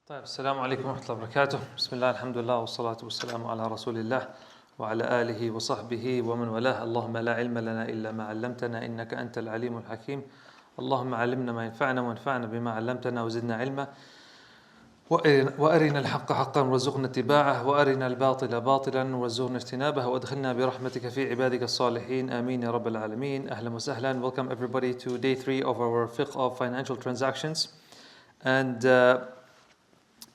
طيب السلام عليكم ورحمة الله وبركاته. بسم الله الحمد لله والصلاة والسلام على رسول الله وعلى آله وصحبه ومن والاه. اللهم لا علم لنا إلا ما علمتنا إنك أنت العليم الحكيم. اللهم علمنا ما ينفعنا وانفعنا بما علمتنا وزدنا علما وأرنا الحق حقا وارزقنا اتباعه وأرنا الباطل باطلا وارزقنا اجتنابه وادخلنا برحمتك في عبادك الصالحين آمين يا رب العالمين. أهلا وسهلا. Welcome everybody to day 3 of our Fiqh of Financial Transactions. And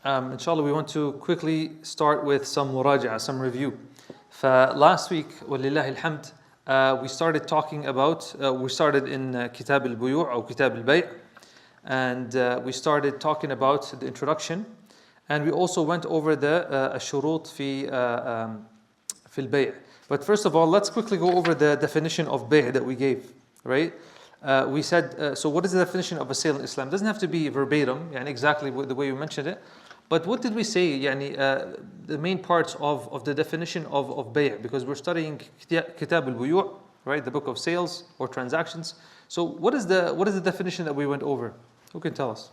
inshallah, we want to quickly start with some muraja'a, some review. Last week, walillahi alhamd, we started talking about, we started in Kitab al-Buyu' or Kitab al-Bay', and we started talking about the introduction, and we also went over the shurut fi al-Bay'. But first of all, let's quickly go over the definition of bay' that we gave, right? We said, so what is the definition of a sale in Islam? It doesn't have to be verbatim, yani exactly the way you mentioned it. But what did we say, the main parts of the definition of bay'? Because we're studying Kitab al-Buyu', right, the book of sales or transactions. So what is the definition that we went over? Who can tell us?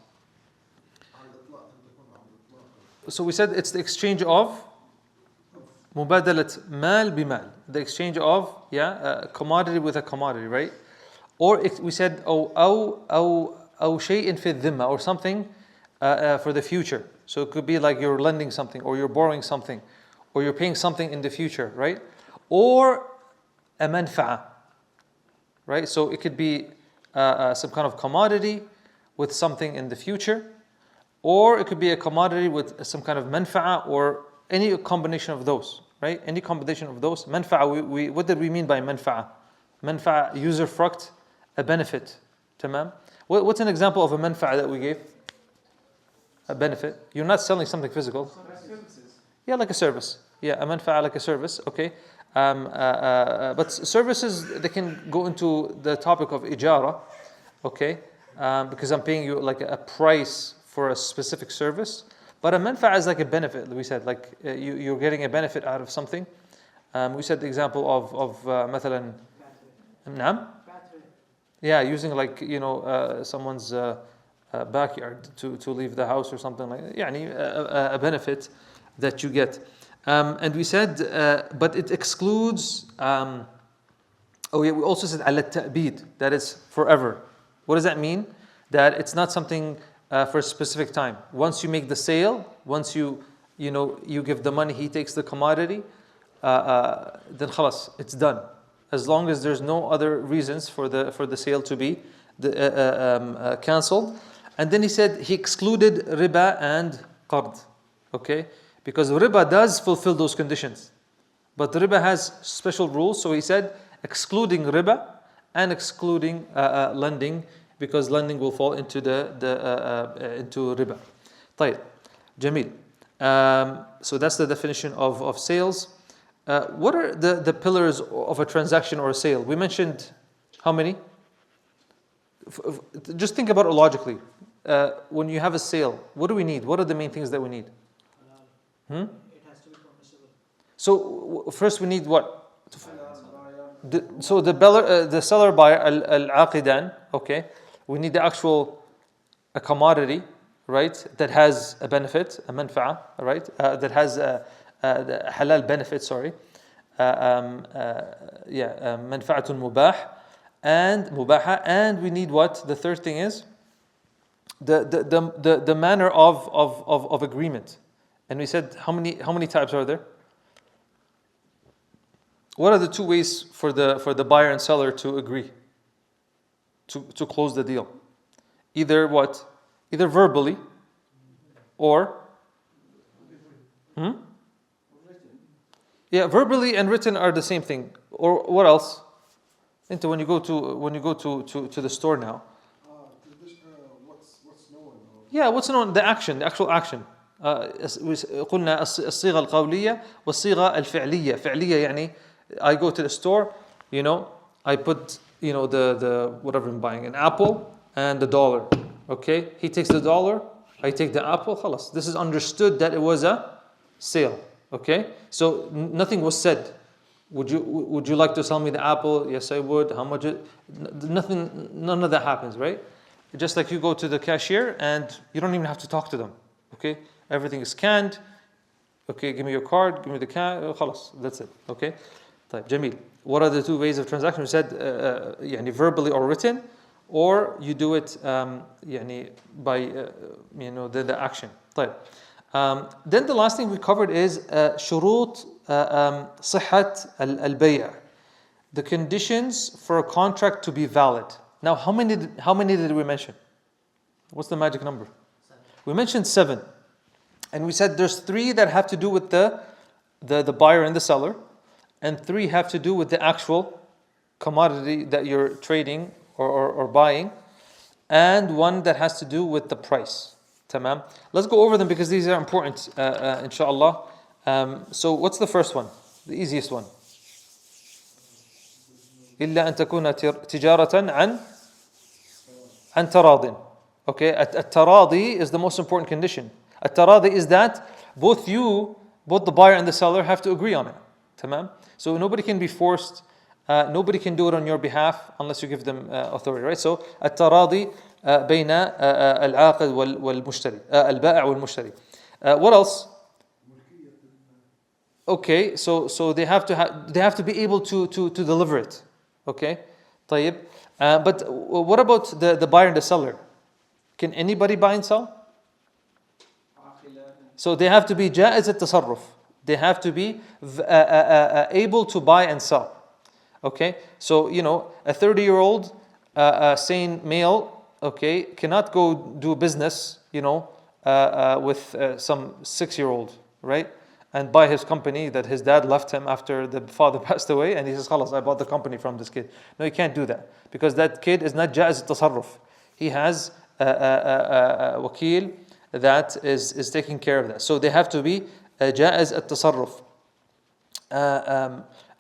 So we said it's the exchange of mubadalat mal bimal, the exchange of commodity with a commodity, right? Or we said أو شيء في الذمة, or something for the future. So it could be like you're lending something, or you're borrowing something, or you're paying something in the future, right? Or a manfa'a, right? So it could be some kind of commodity with something in the future, or it could be a commodity with some kind of manfa'a, or any combination of those, right? Any combination of those. Manfa'a, what did we mean by manfa'a? Manfa'a, user fruct, a benefit. Tamam? What's an example of a manfa'a that we gave? A benefit. You're not selling something physical. Yeah, like a service. Yeah, a manfa'a, like a service. Okay. But services, they can go into the topic of ijara. Okay. Because I'm paying you like a price for a specific service. But a manfa'a is like a benefit. We said like you're getting a benefit out of something. We said the example of مثلا نعم. Yeah, using like someone's backyard to leave the house or something like that. A benefit that you get. And we said, but it excludes. We also said al-ta'bid, that is forever. What does that mean? That it's not something for a specific time. Once you make the sale, once you give the money, he takes the commodity, then khalas, it's done. As long as there's no other reasons for the sale to be cancelled. And then he said he excluded riba and qard, okay? Because riba does fulfill those conditions, but riba has special rules. So he said excluding riba and excluding lending, because lending will fall into into riba. طيب, Jamil. So that's the definition of sales. What are the pillars of a transaction or a sale? We mentioned how many? Just think about it logically. When you have a sale, what do we need? What are the main things that we need? It has to be permissible. So first we need what? So the seller buyer, al-aqidan, okay. We need the actual a commodity, right? That has a benefit, a manfa'a, right? That has the halal benefit. Sorry, manfa'atun mubah and mubaha, and we need what? The third thing is the manner of agreement. And we said how many types are there? What are the two ways for the buyer and seller to agree to close the deal? Either what? Either verbally or verbally and written are the same thing. Or what else? When you go to the store now. What's known? The actual action. قلنا الصيغة القولية والصيغة الفعلية. فعلية يعني I go to the store, I put the whatever I'm buying, an apple and the dollar. Okay, he takes the dollar, I take the apple. خلاص. This is understood that it was a sale. Okay, so nothing was said. Would you like to sell me the apple? Yes, I would. How much? None of that happens, right? Just like you go to the cashier and you don't even have to talk to them. Okay, everything is scanned. Okay, give me your card, give me the cash, خلاص, that's it. Okay, طيب, Jamil. What are the two ways of transaction? We said يعني verbally or written, or you do it يعني by the action. طيب. Then the last thing we covered is شروط صحة البيع, the conditions for a contract to be valid. Now, how many did we mention? What's the magic number? 7. We mentioned 7, and we said there's 3 that have to do with the buyer and the seller, and 3 have to do with the actual commodity that you're trading or buying, and 1 that has to do with the price. Tamam. Let's go over them because these are important, inshallah. So what's the first one? The easiest one. إلا أن تكون تجارة عن تراضٍ. Okay, التراضي is the most important condition. التراضي is that both the buyer and the seller have to agree on it. Tamam. So nobody can be forced. Nobody can do it on your behalf unless you give them authority, right? So التراضي بين العاقد والمشتري, البائع والمشتري. What else? Okay, so they have to be able to deliver it. Okay, طيب. But what about the buyer and the seller? Can anybody buy and sell? So they have to be جائز التصرف. They have to be able to buy and sell. Okay, so a 30-year-old sane male, okay, cannot go do business, with some 6-year-old, right? And buy his company that his dad left him after the father passed away, and he says, "Khalas, I bought the company from this kid." No, you can't do that because that kid is not جائز التصرف. He has a wakil that is taking care of that. So they have to be جائز التصرف.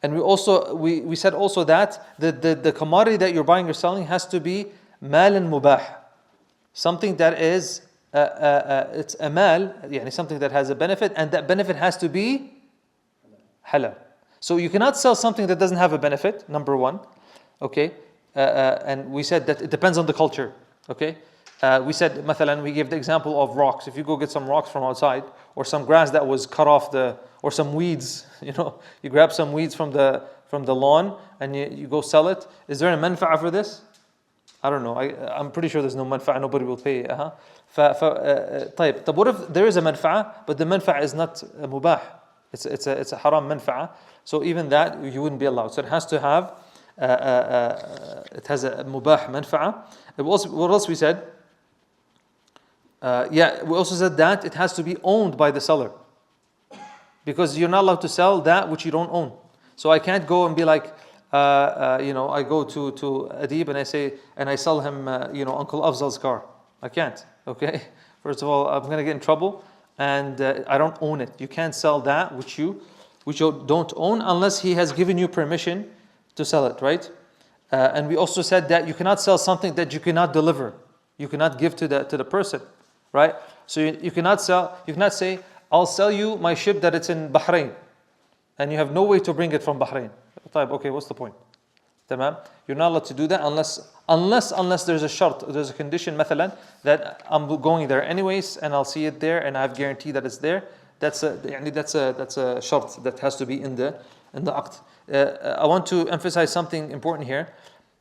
And we said also that the commodity that you're buying or selling has to be مال مباح, something that is it's a mal, something that has a benefit, and that benefit has to be halal. So you cannot sell something that doesn't have a benefit, number 1. Okay, and we said that it depends on the culture. Okay, we said مثلا, we gave the example of rocks. If you go get some rocks from outside, or some grass that was cut off or some weeds, you grab some weeds from the lawn and you go sell it. Is there a manfa'a for this? I don't know. I'm pretty sure there's no manfa'a. Nobody will pay. طيب. But what if there is a manfa'a, but the manfa'a is not mubah? It's a haram manfa'a. So even that you wouldn't be allowed. So it has to have it has a mubah manfa'a. What else we said? We also said that it has to be owned by the seller, because you're not allowed to sell that which you don't own. So I can't go and be like, I go to Adib and I sell him, Uncle Afzal's car. I can't. Okay. First of all, I'm going to get in trouble, and I don't own it. You can't sell that which you don't own unless he has given you permission to sell it, right? And we also said that you cannot sell something that you cannot deliver. You cannot give to the person, right? So you cannot say, I'll sell you my ship that it's in Bahrain, and you have no way to bring it from Bahrain. Okay, what's the point? Tamam? You're not allowed to do that unless there's a shart, there's a condition, مثلا, that I'm going there anyways and I'll see it there and I have guarantee that it's there. That's a shart that has to be in the aqd. I want to emphasize something important here.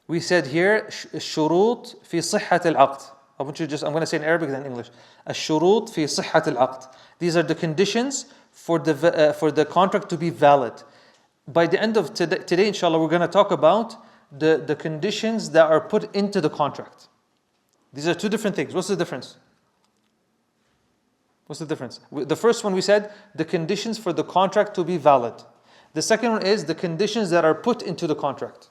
We said here الشروط في صحة العقد. I'm going to say in Arabic and in English. الشروط في صحة العقد. These are the conditions for the contract to be valid. By the end of today, inshallah, we're going to talk about the conditions that are put into the contract. These are two different things. What's the difference? The first one we said, the conditions for the contract to be valid. The second one is the conditions that are put into the contract.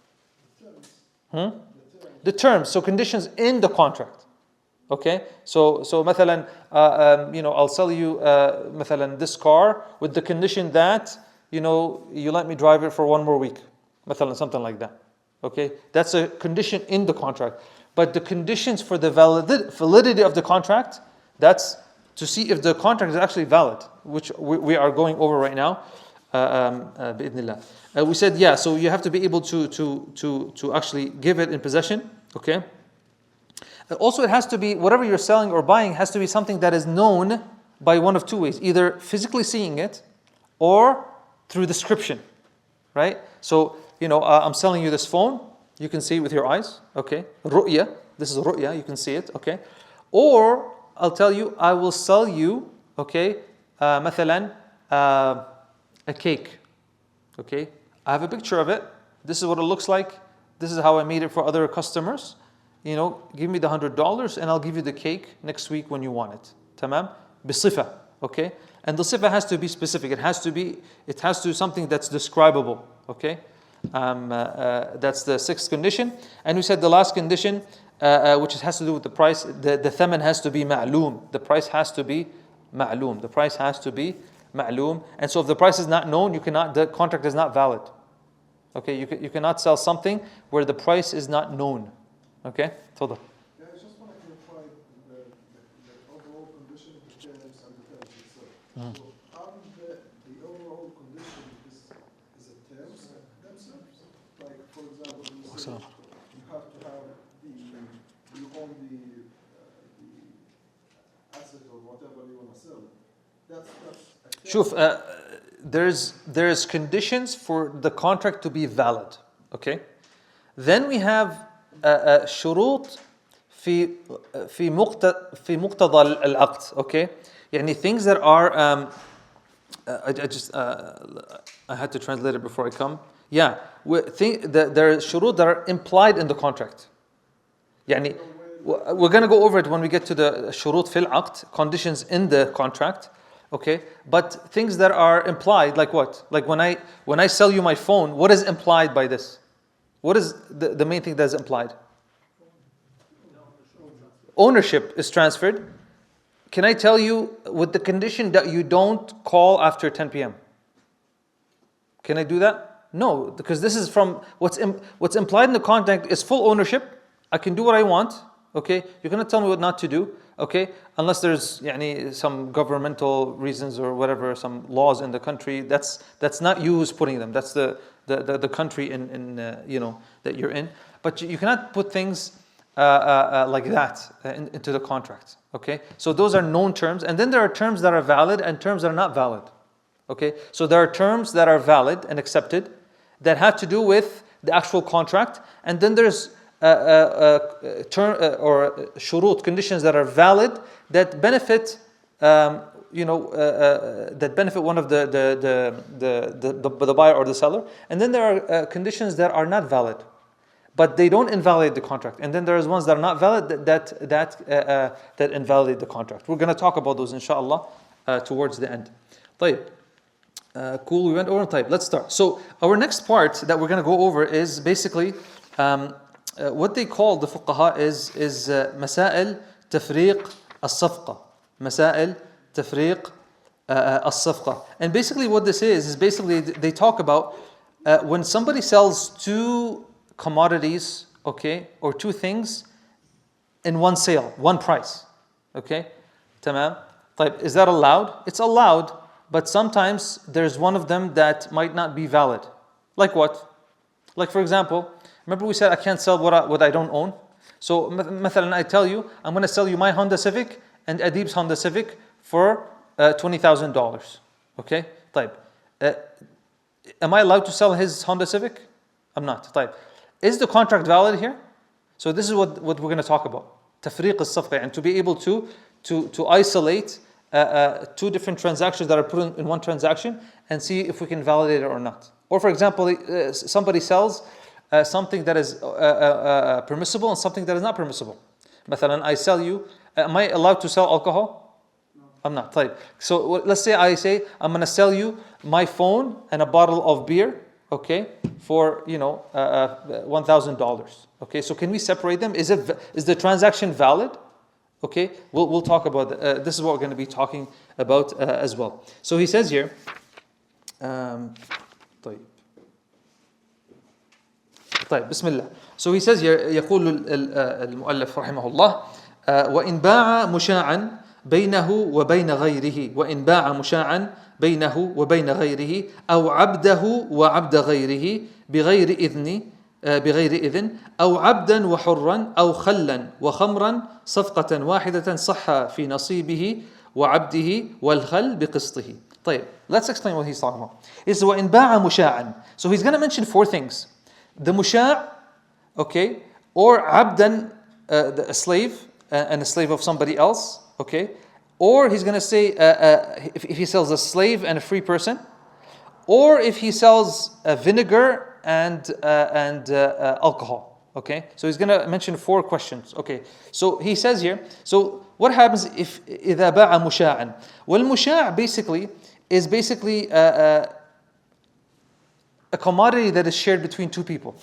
The terms, so conditions in the contract. Okay, so مثلا, I'll sell you مثلا this car with the condition that you let me drive it for 1 more week, مثلا, something like that. Okay, that's a condition in the contract. But the conditions for the validity of the contract, that's to see if the contract is actually valid, which we are going over right now. بإذن الله. We said, so you have to be able to actually give it in possession. Okay. Also, it has to be, whatever you're selling or buying has to be something that is known by one of two ways, either physically seeing it or through description, right? So, I'm selling you this phone, you can see it with your eyes, okay? Ru'ya, this is ru'ya, you can see it, okay? Or I'll tell you, I will sell you, okay, مثلا, a cake, okay? I have a picture of it, this is what it looks like, this is how I made it for other customers. Give me the $100 and I'll give you the cake next week when you want it. Tamam? Bisifa. Okay? And the sifa has to be specific. It has to be something that's describable. Okay? That's the sixth condition. And we said the last condition, which has to do with the price, the thaman has to be ma'loom. The price has to be ma'loom. The price has to be ma'loom. And so if the price is not known, the contract is not valid. Okay? You cannot sell something where the price is not known. Okay, تفضل. Yeah, I just want to clarify the overall condition of the terms and the terms itself. So, the overall condition is the terms themselves. Like, for example, you say you have to have you own the asset or whatever you want to sell. That's شوف, there's conditions for the contract to be valid. Okay, then we have شروط في مقتضى العقد. Okay, يعني things that are I had to translate it before I come. Yeah, there are شروط that are implied in the contract. يعني we're going to go over it when we get to the شروط في العقد, conditions in the contract. Okay, but things that are implied, like what? Like when I sell you my phone, what is implied by this? What is the main thing that is implied? Ownership is transferred. Can I tell you with the condition that you don't call after 10 p.m.? Can I do that? No, because this is from what's implied in the contract is full ownership. I can do what I want. Okay, you're gonna tell me what not to do. Okay, unless there's some governmental reasons or whatever, some laws in the country. That's not you who's putting them. That's the country in that you're in. But you cannot put things like that into the contract. Okay, so those are known terms, and then there are terms that are valid and terms that are not valid. Okay, so there are terms that are valid and accepted that have to do with the actual contract, and then there's term or shurut, conditions that are valid that benefit that benefit one of the buyer or the seller, and then there are conditions that are not valid, but they don't invalidate the contract, and then there's ones that are not valid that invalidate the contract. We're going to talk about those inshallah towards the end. طيب. Cool, we went over type. Let's start. So our next part that we're going to go over is basically what they call the fuqaha is مسائل تفريق الصفقة. مسائل تفريق الصفقة. And basically what this is basically they talk about when somebody sells two commodities, okay, or two things in one sale, one price. Okay? تمام. طيب, is that allowed? It's allowed, but sometimes there's one of them that might not be valid. Like what? Like for example, remember we said I can't sell what I don't own? So مثلا I tell you, I'm going to sell you my Honda Civic and Adib's Honda Civic for $20,000. Okay? طيب. Am I allowed to sell his Honda Civic? I'm not. طيب. Is the contract valid here? So this is what we're going to talk about. تفريق الصفقة, and to be able to isolate two different transactions that are put in one transaction and see if we can validate it or not. Or for example, somebody sells something that is permissible and something that is not permissible. مثلا I sell you, am I allowed to sell alcohol? No. I'm not. طيب. So let's say I say I'm going to sell you my phone and a bottle of beer, okay, for $1,000. Okay, so can we separate them? Is the transaction valid? Okay, we'll talk about this is what we're going to be talking about as well. So he says here, طيب بسم الله. So he says here, يقول المؤلف رحمه الله وإن باع مشاعا بينه وبين غيره وإن باع مشاعا بينه وبين غيره أو عبده وعبد غيره بغير إذن أو عبدا وحرا أو خلا وخمرا صفقة واحدة صح في نصيبه وعبده والخل بقسطه. طيب, let's explain what he's talking about. It's وإن باع مشاعا. So he's going to mention four things. The musha', okay, or abdan, a slave, and a slave of somebody else, okay, or he's going to say if he sells a slave and a free person, or if he sells vinegar and alcohol, okay. So he's going to mention four questions, okay. So he says here, so what happens if إذا باع مشاعا? Well, musha' basically is a commodity that is shared between two people.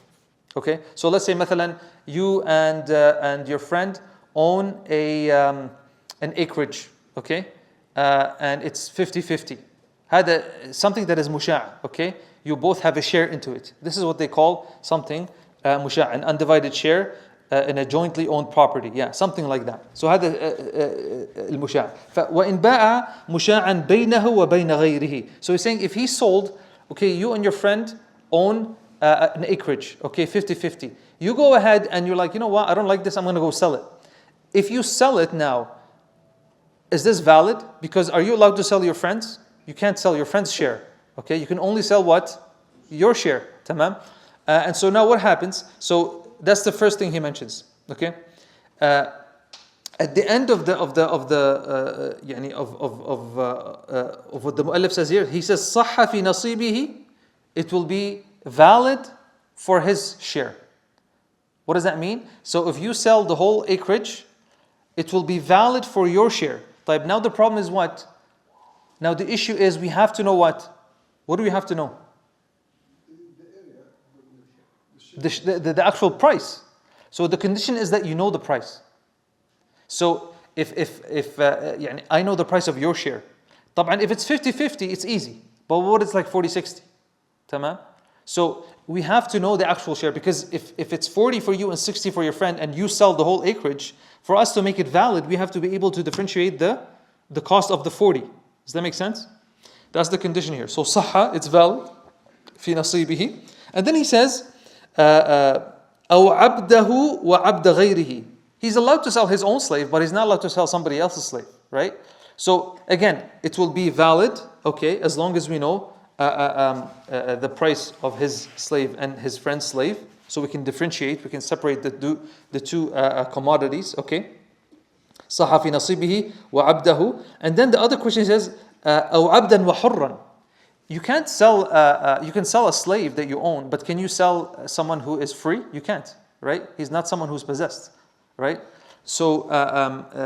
Okay, so let's say مثلا you and your friend own an acreage, okay, and it's 50-50. هذا something that is musha', okay, you both have a share into it. This is what they call something musha', an undivided share in a jointly owned property, yeah, something like that. So هذا المشاع. وإن باع مشاعا بينه وبين غيره. So he's saying if he sold, okay, you and your friend own an acreage, okay, 50-50. You go ahead and you're like, you know what, I don't like this, I'm going to go sell it. If you sell it now, is this valid? Because are you allowed to sell your friends? You can't sell your friend's share, okay? You can only sell what? Your share, tamam? And so now what happens? So that's the first thing he mentions, okay? At the end of what the mu'allif says here, he says صح في نصيبه, it will be valid for his share. What does that mean? So if you sell the whole acreage, it will be valid for your share. Now the problem is what? Now the issue is we have to know what? What do we have to know? The actual price. So the condition is that you know the price. So if I know the price of your share. طبعا if it's 50-50, it's easy. But what is like 40-60? تمام? So we have to know the actual share, because if it's 40 for you and 60 for your friend and you sell the whole acreage, for us to make it valid, we have to be able to differentiate the cost of the 40. Does that make sense? That's the condition here. So صح, it's valid في نصيبه. And then he says أو عبده وعبد غيره. He's allowed to sell his own slave, but he's not allowed to sell somebody else's slave, right? So again, it will be valid, okay, as long as we know the price of his slave and his friend's slave, so we can differentiate, we can separate the two commodities, okay? صح في نصيبه وعبده. And then the other question says أو عبدا وحرا. You can't sell. You can sell a slave that you own, but can you sell someone who is free? You can't, right? He's not someone who's possessed, right? So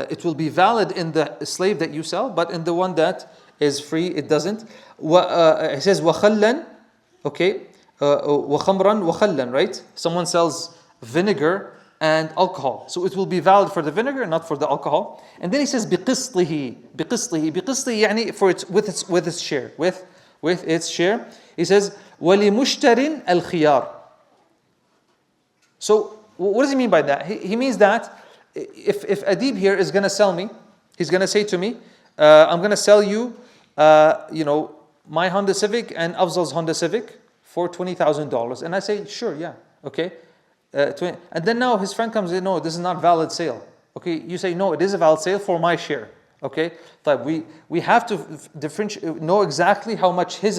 it will be valid in the slave that you sell, but in the one that is free, it doesn't. It says وخلا, okay, وخمرا وخلا, right? Someone sells vinegar and alcohol, so it will be valid for the vinegar, not for the alcohol. And then he says بقسطه, يعني for its with its share, with its share. He says وَلِمُشْتَرٍ الْخِيَارِ. So what does he mean by that? He means that if Adib here is going to sell me, he's going to say to me, I'm going to sell you my Honda Civic and Afzal's Honda Civic for $20,000. And I say, sure, yeah, okay. And then now his friend comes in, no, this is not valid sale. Okay, you say, no, it is a valid sale for my share. Okay, but we have to differentiate, know exactly how much his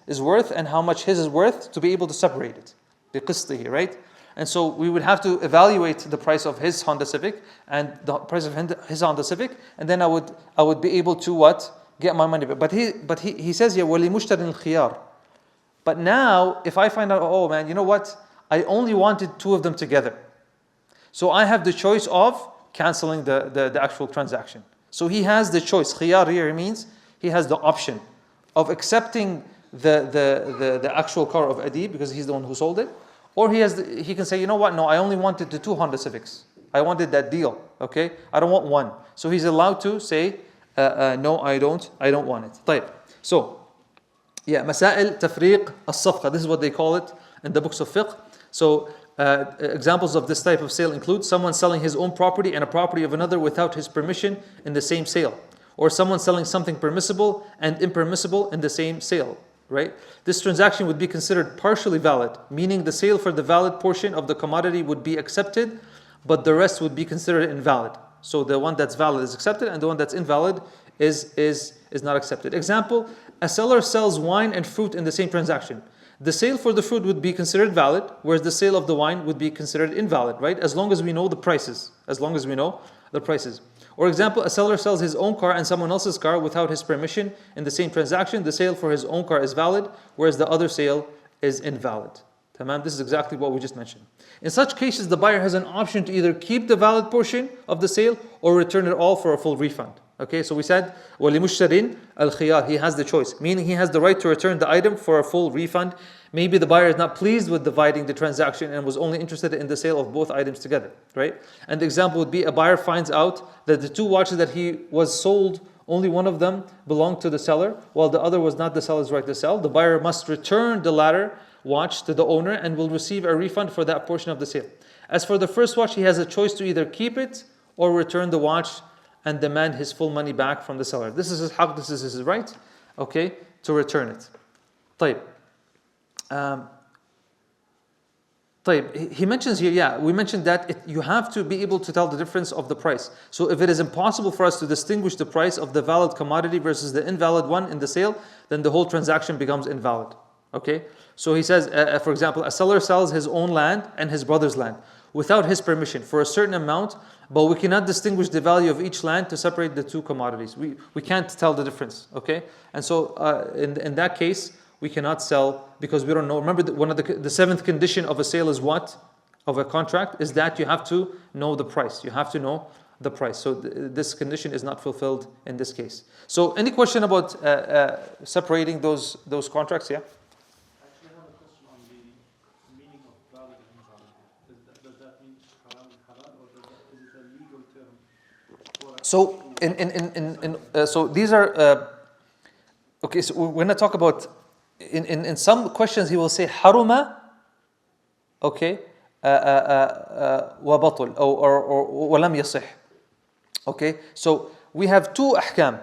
is worth and how much his is worth to be able to separate it. بقسطه, right? And so we would have to evaluate the price of his Honda Civic and the price of his Honda Civic, and then I would be able to get my money back. But he says here وَلِمُشْتَرٍ الْخِيَارِ. But now if I find out, oh man, you know what? I only wanted two of them together, so I have the choice of canceling the actual transaction. So he has the choice. Khiyar here means he has the option of accepting the actual car of Adib because he's the one who sold it, or he can say, you know what? No, I only wanted the two Honda Civics. I wanted that deal. Okay, I don't want one. So he's allowed to say, no, I don't want it. طيب. So yeah, مسائل تفريق الصفقة. This is what they call it in the books of fiqh. So examples of this type of sale include someone selling his own property and a property of another without his permission in the same sale, or someone selling something permissible and impermissible in the same sale, right? This transaction would be considered partially valid, meaning the sale for the valid portion of the commodity would be accepted, but the rest would be considered invalid. So the one that's valid is accepted and the one that's invalid is not accepted. Example, a seller sells wine and fruit in the same transaction. The sale for the fruit would be considered valid, whereas the sale of the wine would be considered invalid, right? As long as we know the prices. As long as we know the prices. Or example, a seller sells his own car and someone else's car without his permission in the same transaction. The sale for his own car is valid, whereas the other sale is invalid. Tamam? This is exactly what we just mentioned. In such cases, the buyer has an option to either keep the valid portion of the sale or return it all for a full refund. Okay, so we said, وَلِمُشْتَرٍ الْخِيَارِ. He has the choice, meaning he has the right to return the item for a full refund. Maybe the buyer is not pleased with dividing the transaction and was only interested in the sale of both items together, right? And the example would be a buyer finds out that the two watches that he was sold, only one of them belonged to the seller, while the other was not the seller's right to sell. The buyer must return the latter watch to the owner and will receive a refund for that portion of the sale. As for the first watch, he has a choice to either keep it or return the watch and demand his full money back from the seller. This is his haq, this is his right, okay, to return it. طيب. He mentions here, we mentioned that you have to be able to tell the difference of the price. So if it is impossible for us to distinguish the price of the valid commodity versus the invalid one in the sale, then the whole transaction becomes invalid. Okay? So he says, for example, a seller sells his own land and his brother's land without his permission for a certain amount, but we cannot distinguish the value of each land to separate the two commodities. We can't tell the difference, okay? And so in that case, we cannot sell because we don't know. Remember, one of the seventh condition of a sale is what? Of a contract is that you have to know the price. You have to know the price. So this condition is not fulfilled in this case. So any question about separating those contracts, yeah? So so these are okay. So we're going to talk about in some questions he will say haruma, okay, وبطل or ولم يصح. Okay, so we have two ahkam.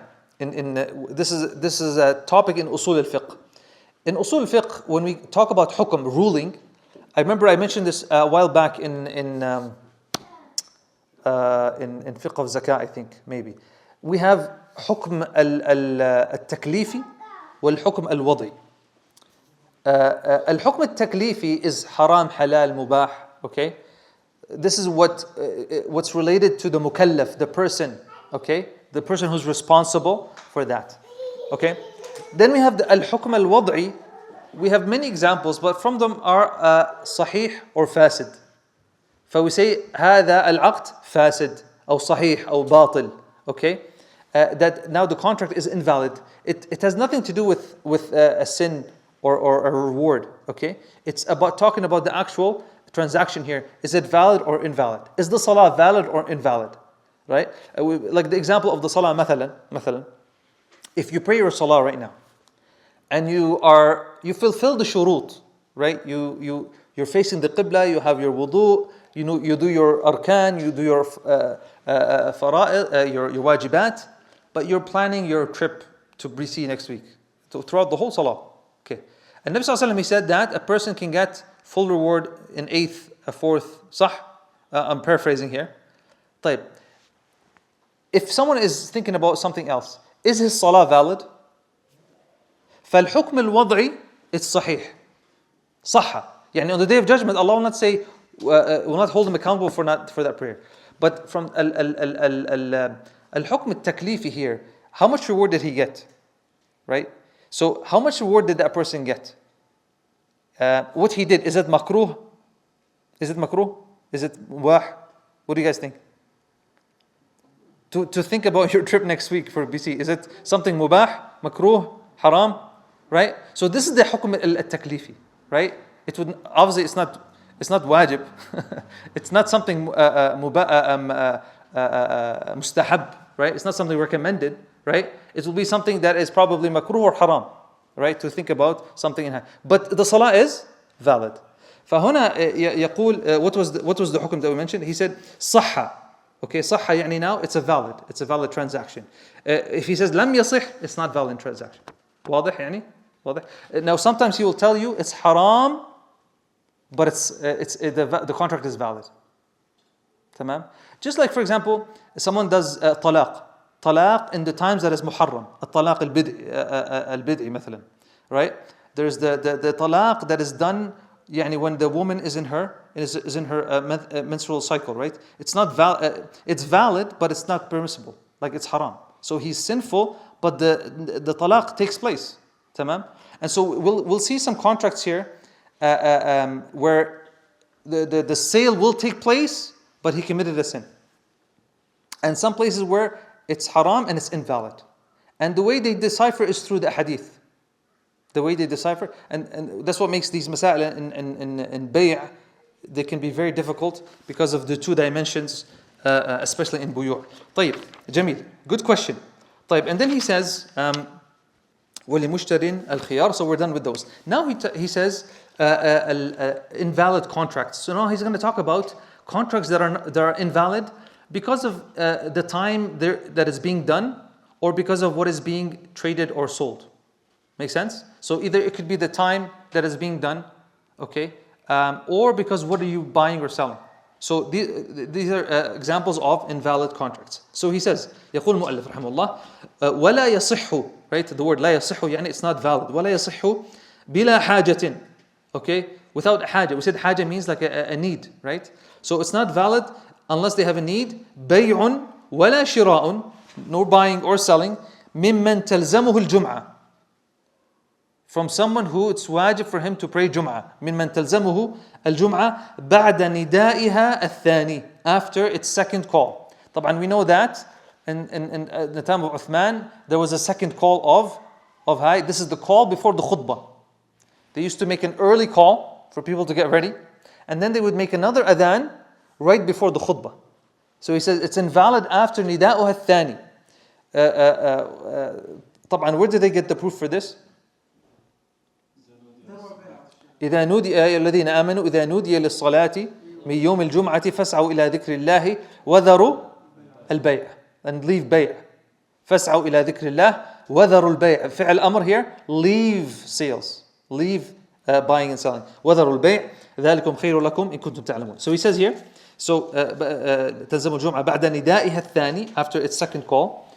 This is a topic in usul al-fiqh. In usul al-fiqh, when we talk about hukm, ruling, I remember I mentioned this a while back in Fiqh of Zakat, I think, maybe. We have حكم التكليفي والحكم الوضعي. الحكم التكليفي is haram, halal, mubah, okay? This is what's related to the mukallaf, the person, okay? The person who's responsible for that, okay? Then we have the al-hukm al-wad'i. We have many examples, but from them are sahih or fasid. فwe say هذا العقد فاسد أو صحيح أو باطل, okay? That now the contract is invalid. It has nothing to do with a sin or a reward, okay? It's about talking about the actual transaction here. Is it valid or invalid? Is the salah valid or invalid? Right? Like the example of the salah, مثلا, if you pray your salah right now and you fulfill the shurut, right? You're facing the qibla, you have your wudu, you do your arkan, you do your fara'id, your wajibat, but you're planning your trip to BC next week, throughout the whole salah. Okay. And Nabi Sallallahu Alaihi Wasallam, he said that a person can get full reward in eighth, a fourth, sah. I'm paraphrasing here. طيب. If someone is thinking about something else, is his salah valid? فالحكم الوضعي, it's sahih. صح. يعني on the day of judgment, Allah will not say, will not hold him accountable for that prayer. But from al-hukm al-taklifi here, how much reward did he get? Right? So how much reward did that person get? What he did, is it makruh? Is it makruh? Is it mubah? What do you guys think? To think about your trip next week for BC, is it something mubah, makruh, haram? Right? So this is the hukm al-taklifi, right? It would obviously it's not wajib. It's not something mustahab, right? It's not something recommended, right? It will be something that is probably makruh or haram, right? To think about something in. But the salah is valid. فهنا يقول what was the hukm that we mentioned? He said صح. Okay, صح يعني now it's a valid transaction. If he says لم يصح, it's not valid transaction. واضح يعني؟ واضح. Now sometimes he will tell you it's haram, but the contract is valid. تمام? Just like for example, someone does talaq, talaq in the times that is muharram. Talaq al-bid'i مثلا. Right? There's the talaq that is done يعني when the woman is in her menstrual cycle, right? It's not it's valid, but it's not permissible. Like it's haram. So he's sinful, but the talaq takes place. Tamam? And so we'll see some contracts here where the sale will take place, but he committed a sin. And some places where it's haram and it's invalid. And the way they decipher is through the hadith. The way they decipher, and that's what makes these masail in bay', they can be very difficult because of the two dimensions, especially in buyu'. طيب, Jamil, good question. طيب, and then he says, وَلِمُشْتَرٍ الْخِيَارِ. So we're done with those. Now he says, invalid contracts. So now he's going to talk about contracts that are invalid because of the time that is being done, or because of what is being traded or sold. Make sense? So either it could be the time that is being done, okay, or because what are you buying or selling? So these are examples of invalid contracts. So he says, يقول المؤلف رحمه الله, ولا يصح, right? The word لا يصح يعني it's not valid. ولا يصح بلا حاجة, okay, without حاجة. We said حاجة means like a need, right? So it's not valid unless they have a need. بيع ولا شراء, no buying or selling. ممن تلزمه الجمعة, from someone who it's wajib for him to pray Jum'ah. ممن تلزمه الجمعة بعد ندائها الثاني, after its second call. طبعا we know that in the time of Uthman there was a second call of hi. This is the call before the khutbah. They used to make an early call for people to get ready, and then they would make another adhan right before the khutbah. So he says it's invalid after نداؤها الثاني. طبعا where did they get the proof for this? إذا نودي الذين آمنوا إذا نودي للصلاة من يوم الجمعة فاسعوا إلى ذكر الله وذروا البيع, and leave بيع. فاسعوا إلى ذكر الله وذروا البيع. فعل أمر here, leave sales, leave buying and selling. وذروا البيع ذلكم خير لكم إن كنتم تعلمون. So he says here, so تلزم الجمعة بعد ندائها الثاني, after its second call.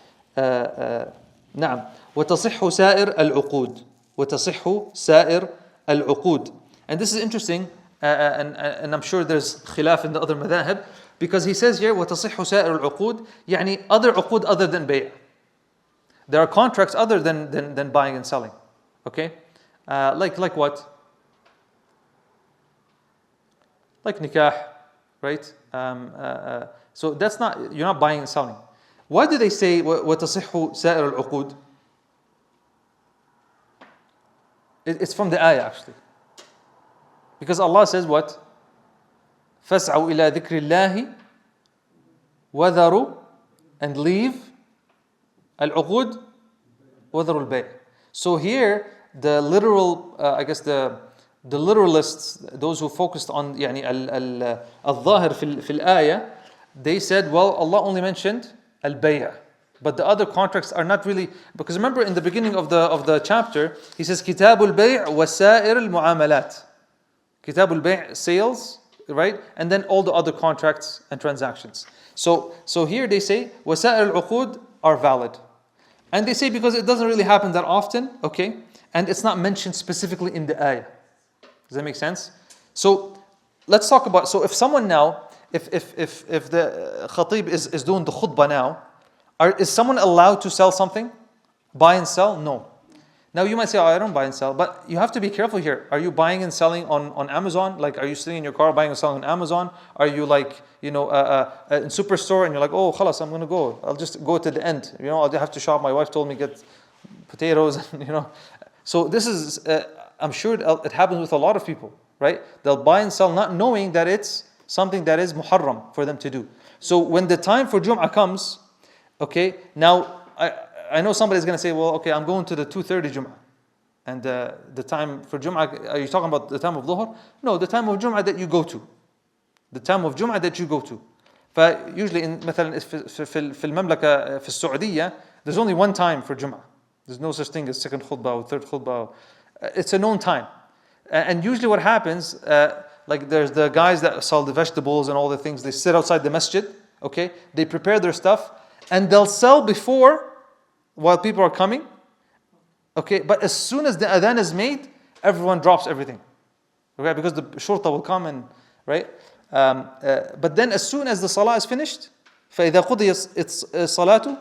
نعم. وتصح سائر العقود. وتصح سائر al-uqud. And this is interesting, and I'm sure there's khilaf in the other madhahib, because he says here وَتَصِحُ سَائِرُ الْعُقُودِ, يعني other uqud other than bay'. There are contracts other than buying and selling. Okay? Like what? Like nikah, right? So that's not, you're not buying and selling. Why do they say وَتَصِحُ سَائِرُ الْعُقُودِ? It's from the ayah actually. Because Allah says what? فَاسْعَوْا إِلَى ذِكْرِ اللَّهِ وَذَرُوا, and leave al-uqud وَذَرُوا الْبَيْعِ. So here the literal, I guess the literalists, those who focused on يعني al-zahir في الآية, they said, well, Allah only mentioned al-bay'. But the other contracts are not really, because remember in the beginning of the chapter, he says Kitabul Bay' wa Sa'ir al-Muamalat. Kitabul Bay', sales, right? And then all the other contracts and transactions. So here they say wa Sa'ir al-Uqud are valid. And they say because it doesn't really happen that often, okay? And it's not mentioned specifically in the ayah. Does that make sense? So let's talk about, so if someone now, if the khatib is doing the khutbah now, is someone allowed to sell something? Buy and sell? No. Now you might say, oh, I don't buy and sell, but you have to be careful here. Are you buying and selling on Amazon? Like, are you sitting in your car buying and selling on Amazon? Are you like, in Superstore and you're like, oh, khalas, I'm going to go. I'll just go to the end. I'll have to shop. My wife told me get potatoes, So this is, I'm sure it happens with a lot of people, right? They'll buy and sell not knowing that it's something that is muharram for them to do. So when the time for Jum'ah comes, okay, now I know somebody's going to say, well, okay, I'm going to the 2:30 Jum'ah. And the time for Jum'ah, are you talking about the time of Dhuhr? No, the time of Jum'ah that you go to. The time of Jum'ah that you go to. فusually مثلا في المملكة في السعودية, there's only one time for Jum'ah. There's no such thing as second khutbah or third khutbah. It's a known time. And usually what happens, like there's the guys that sell the vegetables and all the things, they sit outside the masjid, okay? They prepare their stuff, and they'll sell before while people are coming. Okay, but as soon as the adhan is made, everyone drops everything. Okay, because the shurta will come and right. But then as soon as the salah is finished, فإذا قضي الصلاة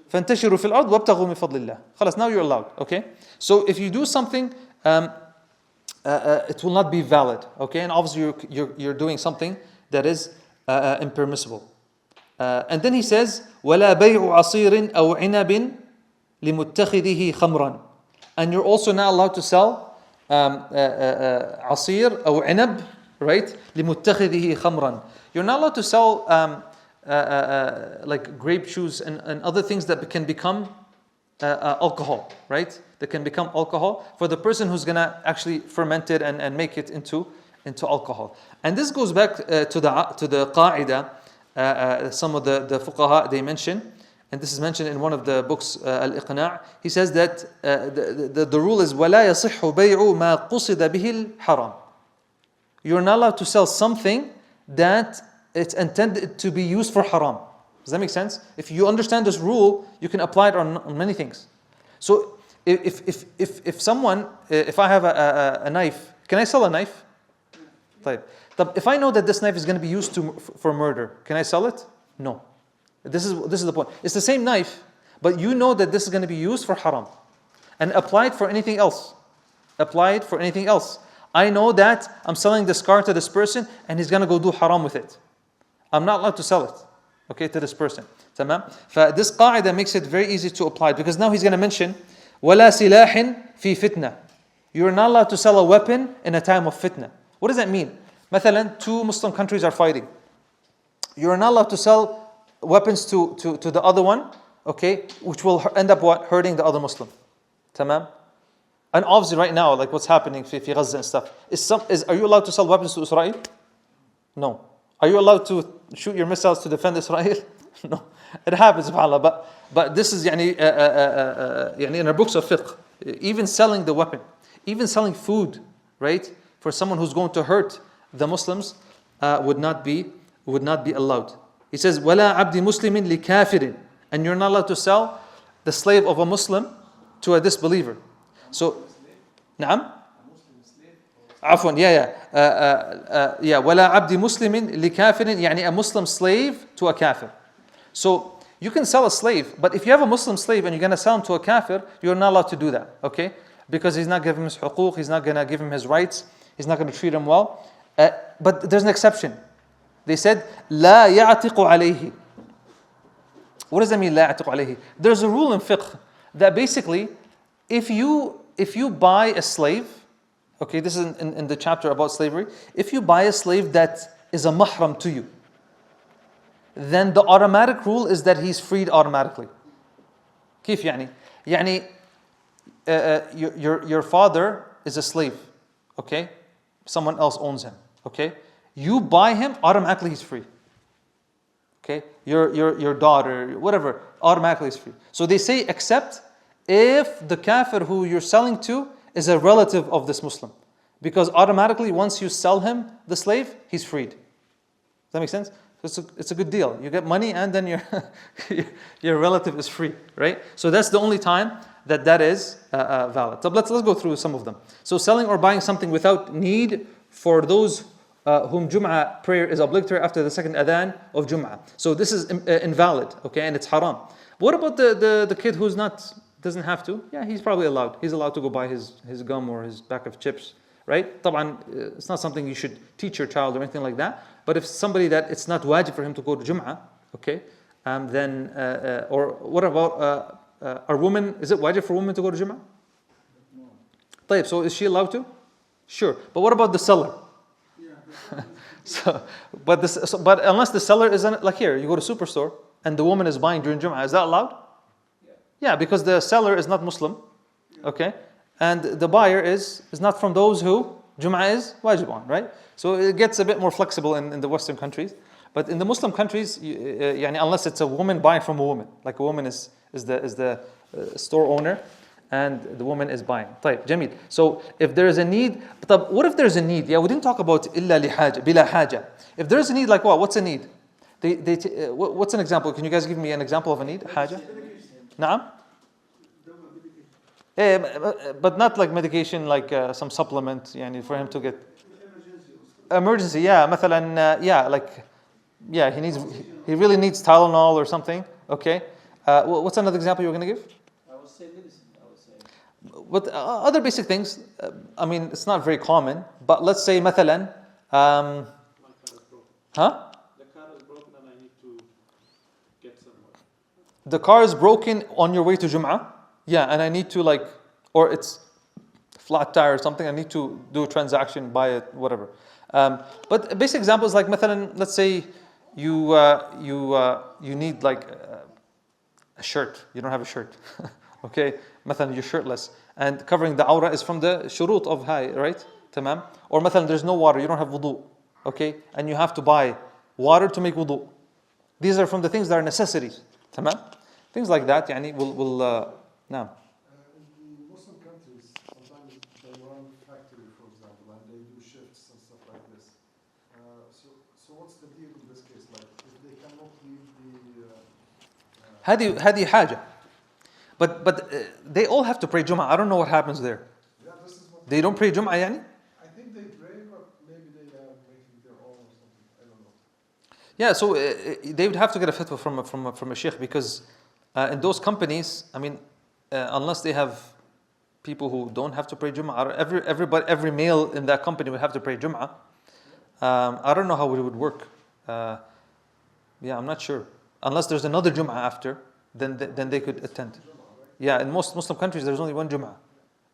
فانتشروا في الأرض وابتغوا من فضل الله. خلاص, now you're allowed. Okay, so if you do something, it will not be valid. Okay, and obviously you're doing something that is impermissible. And then he says, ولا بيع عصير أو عنب لمتخذه خمرا. And you're also not allowed to sell عصير أو عنب, right? لمتخذه خمرا. You're not allowed to sell like grape juice and other things that can become alcohol, right? That can become alcohol for the person who's gonna actually ferment it and make it into alcohol. And this goes back to the qaida. Some of the fuqaha, they mention, and this is mentioned in one of the books, Al-Iqna'. He says that the rule is وَلَا يَصِحُّ بَيْعُ مَا قُصِدَ بِهِ الْحَرَامِ. You're not allowed to sell something that it's intended to be used for haram. Does that make sense? If you understand this rule, you can apply it on many things. So if someone, if I have a knife, can I sell a knife? If I know that this knife is going to be used for murder, can I sell it? No. This is the point. It's the same knife, but you know that this is going to be used for haram. And apply it for anything else. Apply it for anything else. I know that I'm selling this car to this person and he's going to go do haram with it. I'm not allowed to sell it, okay, to this person. تمام? This qaida makes it very easy to apply, because now he's going to mention وَلَا سِلَاحٍ فِي فِتْنَةٍ. You're not allowed to sell a weapon in a time of fitna. What does that mean? مثلا, two Muslim countries are fighting. You're not allowed to sell weapons to the other one, okay, which will end up what? Hurting the other Muslim. Tamam? And obviously right now, like what's happening في Gaza and stuff, are you allowed to sell weapons to Israel? No. Are you allowed to shoot your missiles to defend Israel? No. It happens, subhanAllah. But this is in our books of fiqh, even selling the weapon, even selling food, right, for someone who's going to hurt the Muslims would not be allowed. He says, وَلَا عَبْدِ مُسْلِمٍ لِكَافِرٍ. And you're not allowed to sell the slave of a Muslim to a disbeliever. So, نعم? عفوا, وَلَا عَبْدِ مُسْلِمٍ لِكَافِرٍ, يعني a Muslim slave to a kafir. So, you can sell a slave, but if you have a Muslim slave and you're going to sell him to a kafir, you're not allowed to do that, okay? Because he's not giving him his huquq, he's not going to give him his rights, he's not going to treat him well. But there's an exception. They said, لا يعتق عليه. What does that mean, لا يعتق عليه? There's a rule in fiqh that basically, if you buy a slave, okay, this is in the chapter about slavery, if you buy a slave that is a mahram to you, then the automatic rule is that he's freed automatically. كيف يعني? يعني your father is a slave, okay? Someone else owns him, okay? You buy him, automatically he's free. Okay? Your daughter, whatever, automatically is free. So they say, except if the kafir who you're selling to is a relative of this Muslim. Because automatically, once you sell him, the slave, he's freed. Does that make sense? It's a good deal. You get money and then your relative is free, right? So that's the only time that is valid. So let's go through some of them. So selling or buying something without need for those whom Jum'ah prayer is obligatory after the second adhan of Jum'ah. So this is invalid, okay, and it's haram. What about the kid who's doesn't have to? Yeah, he's probably allowed. He's allowed to go buy his gum or his pack of chips, right? طبعا, it's not something you should teach your child or anything like that. But if somebody that it's not wajib for him to go to Jum'ah, okay, then, or what about a woman? Is it wajib for women to go to Jum'ah? No. So is she allowed to? Sure. But what about the seller? But unless the seller isn't, like here, you go to superstore and the woman is buying during Jum'ah, is that allowed? Yeah, because the seller is not Muslim, okay, and the buyer is not from those who Jum'ah is wajib on, right? So it gets a bit more flexible in the Western countries, but in the Muslim countries, unless it's a woman buying from a woman, like a woman is the store owner, and the woman is buying. طيب, جميل. So if there is a need, but what if there's a need? Yeah, we didn't talk about إلا لحاجة, بلا حاجة. If there's a need, like what? What's a need? What's an example? Can you guys give me an example of a need? حاجة. نعم. But not like medication, like some supplement, يعني, for him to get emergency. Yeah, مثلا, yeah, like, yeah, he really needs Tylenol or something. Okay. What's another example you were going to give? I would say medicine. But other basic things, I mean, it's not very common. But let's say مثلا, My car is broken. huh? The car is broken and I need to get somewhere. The car is broken on your way to Jum'ah. Yeah, and I need to like, or it's flat tire or something. I need to do a transaction, buy it, whatever. But a basic example is like, مثلا, let's say you need like a shirt. You don't have a shirt. Okay, مثلا you're shirtless, and covering the awrah is from the shurut of high, right? تمام. Or مثلا there's no water. You don't have wudu. Okay, and you have to buy water to make wudu. These are from the things that are necessities. تمام. Things like that. يعني will now. In the Muslim countries, sometimes they run factory, for example, and they do shifts and stuff like this. So what's the deal in this case? Like, if they cannot leave the... هذه حاجة. But they all have to pray Jum'ah. I don't know what happens there. Yeah, this is what... They don't pray Jum'ah, يعني? I think they pray, but maybe they are making their own or something. I don't know. Yeah, so they would have to get a fatwa from a sheikh, because in those companies, I mean, unless they have people who don't have to pray Jum'ah, every male in that company would have to pray Jum'ah. I don't know how it would work. Yeah, I'm not sure. Unless there's another Jum'ah after, then they could attend. Yeah, in most Muslim countries there's only one Jum'ah,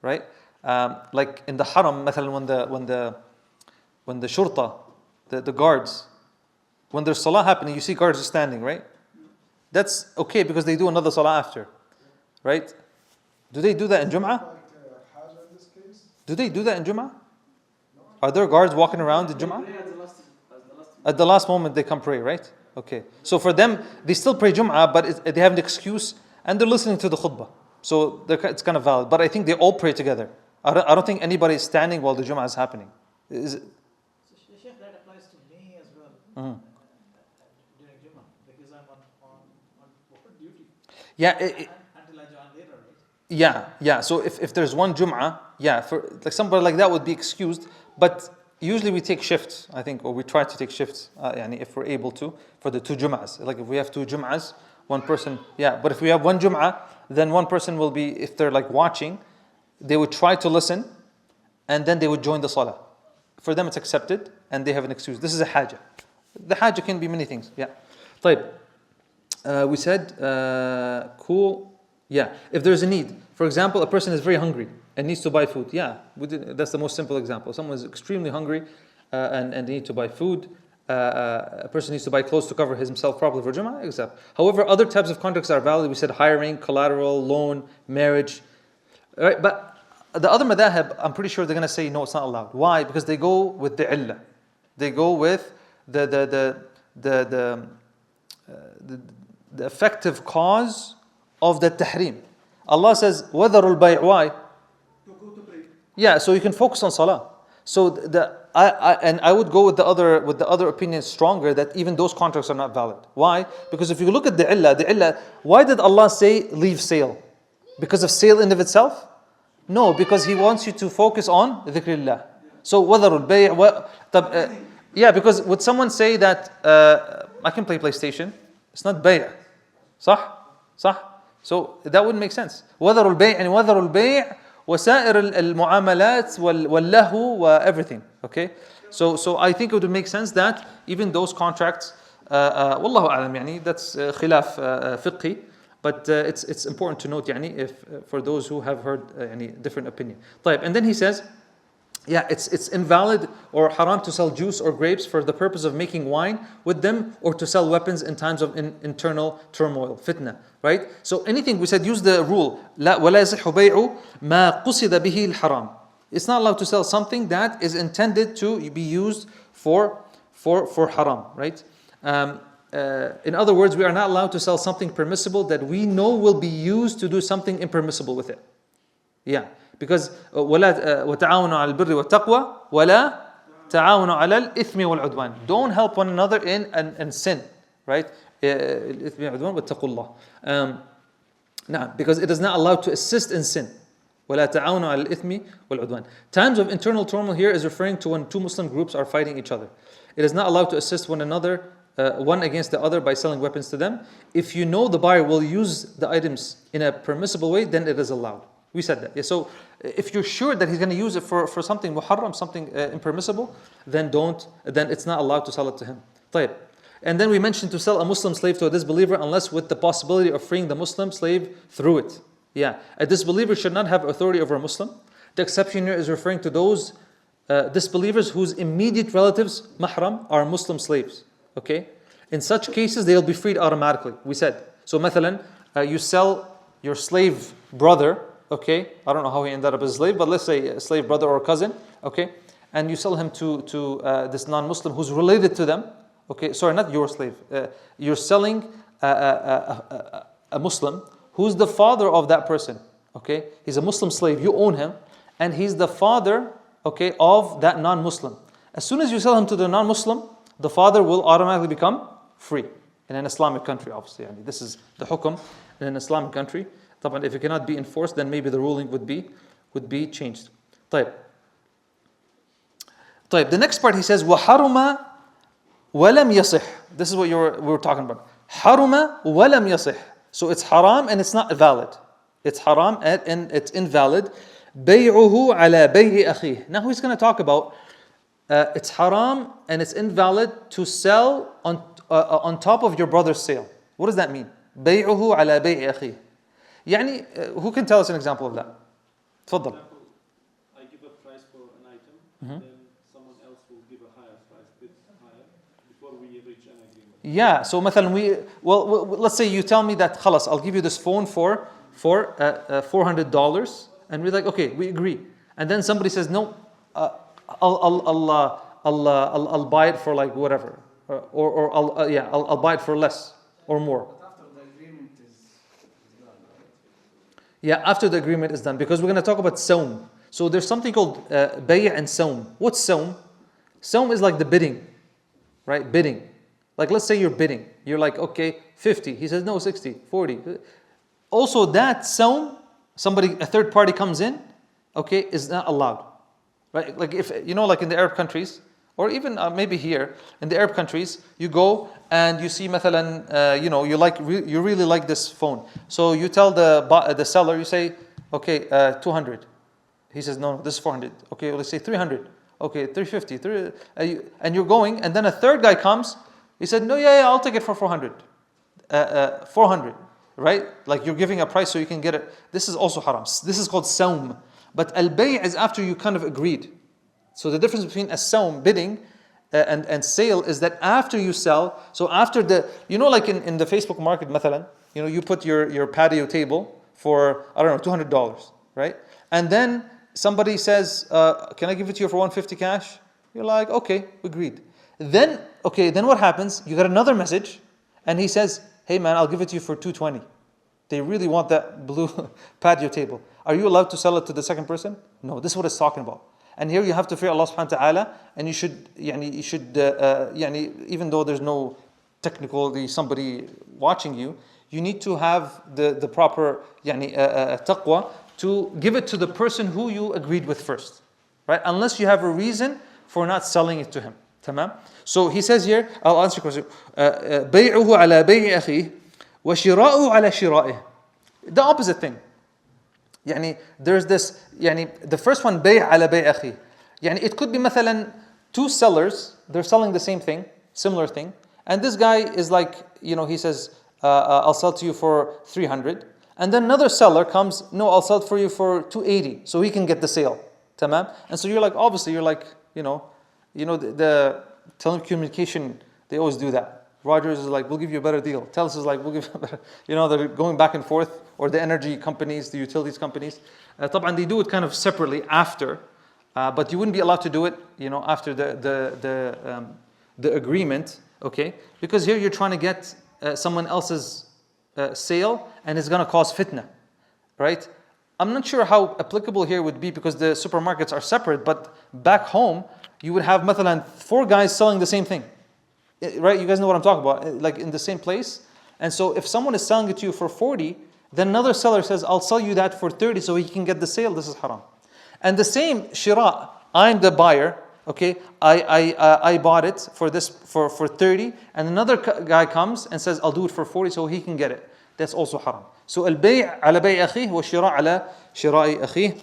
right? Like in the Haram, مثلا, when the shurta, the guards, when there's salah happening, you see guards are standing, right? That's okay because they do another salah after, right? Do they do that in Jum'ah? Like Hajj in this case? Do they do that in Jum'ah? Are there guards walking around in Jum'ah? Pray At the last moment they come pray, right? Okay. So for them, they still pray Jum'ah, but they have an excuse and they're listening to the khutbah. So it's kind of valid. But I think they all pray together. I don't think anybody is standing while the Jum'ah is happening. Is it? So Sheikh, that applies to me as well during Jummah, because I'm on duty Yeah. until I join later, right? Yeah. So if there's one Jum'ah, yeah, for like somebody like that would be excused. But usually we take shifts, I think, or we try to take shifts, yani if we're able to, for the two Jum'ahs. Like if we have two Jum'ahs, one person, yeah. But if we have one Jum'ah, then one person will be, if they're like watching, they would try to listen, and then they would join the salah. For them it's accepted, and they have an excuse. This is a haja. The haja can be many things, yeah. طيب. We said, cool, yeah. If there's a need, for example, a person is very hungry and needs to buy food, yeah. That's the most simple example. Someone is extremely hungry and they need to buy food. A person needs to buy clothes to cover himself properly for Jummah, except. However, other types of contracts are valid. We said hiring, collateral, loan, marriage. All right, but the other madhab, I'm pretty sure they're going to say no, it's not allowed. Why? Because they go with the illah. They go with the effective cause of the tahrim. Allah says, وَذَرُوا الْبَيْعُ. Why? To go to pray. Yeah, so you can focus on salah. So I would go with the other opinion stronger, that even those contracts are not valid. Why? Because if you look at the illah, why did Allah say leave sale? Because of sale in of itself? No, because He wants you to focus on dhikrillah. So وَذَرُوا الْبَيْعُ. Yeah, because would someone say that I can play PlayStation? It's not bay'. صح? So that wouldn't make sense. وَذَرُوا الْبَيْعُ and وَذَرُوا الْبَيْعُ وَسَائِرُ الْمُعَامَلَاتِ وَاللَّهُ وَeverything. Okay? So I think it would make sense that even those contracts, والله أعلم, يعني, that's خلاف فقهي, but it's important to note, يعني, if for those who have heard any different opinion. طيب, and then he says, yeah, it's invalid or haram to sell juice or grapes for the purpose of making wine with them, or to sell weapons in times of internal turmoil, fitna, right? So anything, we said, use the rule, لا ولا يصح بيع ما قصد به الحرام. It's not allowed to sell something that is intended to be used for haram, right? In other words, we are not allowed to sell something permissible that we know will be used to do something impermissible with it. Yeah. Because وَتَعَاوَنُوا عَلَى الْبِرِّ وَالتَّقْوَى وَلَا تَعَاوَنُوا عَلَى الْإِثْمِ وَالْعُدْوَانِ. Don't help one another in sin. right? الإثم والعدوان واتقوا الله. Now, because it is not allowed to assist in sin. ولا تعاونوا على الإثم والعدوان. Times of internal turmoil here is referring to when two Muslim groups are fighting each other. It is not allowed to assist one another, one against the other by selling weapons to them. If you know the buyer will use the items in a permissible way, then it is allowed. We said that. Yeah, so if you're sure that he's going to use it for something muharram, something impermissible, then it's not allowed to sell it to him. طيب. And then we mentioned to sell a Muslim slave to a disbeliever unless with the possibility of freeing the Muslim slave through it. Yeah, a disbeliever should not have authority over a Muslim. The exception here is referring to those disbelievers whose immediate relatives, mahram, are Muslim slaves. Okay? In such cases, they'll be freed automatically. We said. So, مثلا, you sell your slave brother, okay? I don't know how he ended up as a slave, but let's say a slave brother or cousin, okay? And you sell him to this non-Muslim who's related to them. Okay, sorry, not your slave. You're selling a Muslim who's the father of that person. Okay, he's a Muslim slave. You own him, and he's the father, okay, of that non-Muslim. As soon as you sell him to the non-Muslim, the father will automatically become free in an Islamic country. Obviously, this is the hukum in an Islamic country. طبعا, if it cannot be enforced, then maybe the ruling would be changed. طيب. The next part he says وحرم ولم يصح. This is what we were talking about. حرم ولم يصح. So it's haram and it's not valid. It's haram and it's invalid. بيعه على بيع أخيه. Now he's going to talk about it's haram and it's invalid to sell on top of your brother's sale. What does that mean? بيعه على بيع أخيه. يعني who can tell us an example of that? تفضل. I give a price for an item, then someone else will give a higher price, bit higher, before we reach an agreement. Yeah, so مثلا well, let's say you tell me that خلاص, I'll give you this phone for $400, and we're like, okay, we agree. And then somebody says, no, I'll buy it for like whatever, or I'll buy it for less or more. Yeah, after the agreement is done, because we're going to talk about sawm. So there's something called bay' and sawm. What's sawm? Sawm is like the bidding, right? Bidding. Like let's say you're bidding. You're like, okay, 50. He says, no, 60, 40. Also that sawm, a third party comes in, okay, is not allowed. Right? Like if, like in the Arab countries, or even maybe here, in the Arab countries, you go and you see مثلا, you really like this phone. So you tell the seller, you say, okay, 200. He says, no, this is 400. Okay, let's say 300. Okay, 350. And you're going, and then a third guy comes. He said, no, yeah, I'll take it for 400. 400, right? Like you're giving a price so you can get it. This is also haram. This is called sawm. But al-bay' is after you kind of agreed. So the difference between a sawm, bidding, and sale is that after you sell, so after like in the Facebook market, مثلا, you put your patio table for, I don't know, $200, right? And then somebody says, can I give it to you for 150 cash? You're like, okay, agreed. Then what happens? You get another message, and he says, hey man, I'll give it to you for 220. They really want that blue patio table. Are you allowed to sell it to the second person? No, this is what it's talking about. And here you have to fear Allah subhanahu wa ta'ala, and you should, even though there's no technically somebody watching you, you need to have the proper taqwa to give it to the person who you agreed with first, right? Unless you have a reason for not selling it to him. Tamam? So he says here, I'll answer your question. بيعه على بيع أخيه وشراؤه على شرائه. The opposite thing. There's this, the first one, بيع على بيع أخيه. It could be مثلا two sellers, they're selling the same thing, similar thing, and this guy is like, he says, I'll sell to you for 300, and then another seller comes, no, I'll sell it for you for 280, so he can get the sale. Tamam? And so you're like, the telecommunication, they always do that. Rogers is like, we'll give you a better deal. Telus is like, we'll give you a better, they're going back and forth, or the energy companies, the utilities companies. طبعا they do it kind of separately after, but you wouldn't be allowed to do it, after the agreement, okay? Because here you're trying to get someone else's sale, and it's going to cause fitna, right? I'm not sure how applicable here would be because the supermarkets are separate, but back home, you would have مثلا 4 guys selling the same thing. right? You guys know what I'm talking about, like in the same place. And so if someone is selling it to you for 40, then another seller says, I'll sell you that for 30 so he can get the sale. This is haram. And the same shira, I'm the buyer, okay, I bought it for 30, and another guy comes and says, I'll do it for 40 so he can get it. That's also haram. So البيع على بيع أخيه والشراء على شراء أخيه.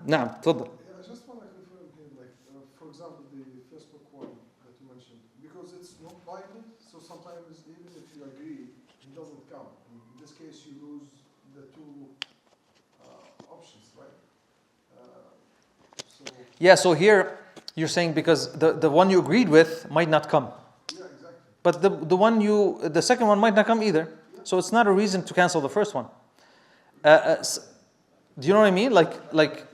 نعم تفضل. I just want to confirm again, like, for example, the Facebook one that you mentioned, because it's not binding, so sometimes even if you agree, it doesn't count. In this case, you lose the two options, right? So Yeah, so here you're saying because the one you agreed with might not come. yeah, exactly. But the second one might not come either. So it's not a reason to cancel the first one. Do you know what I mean? Like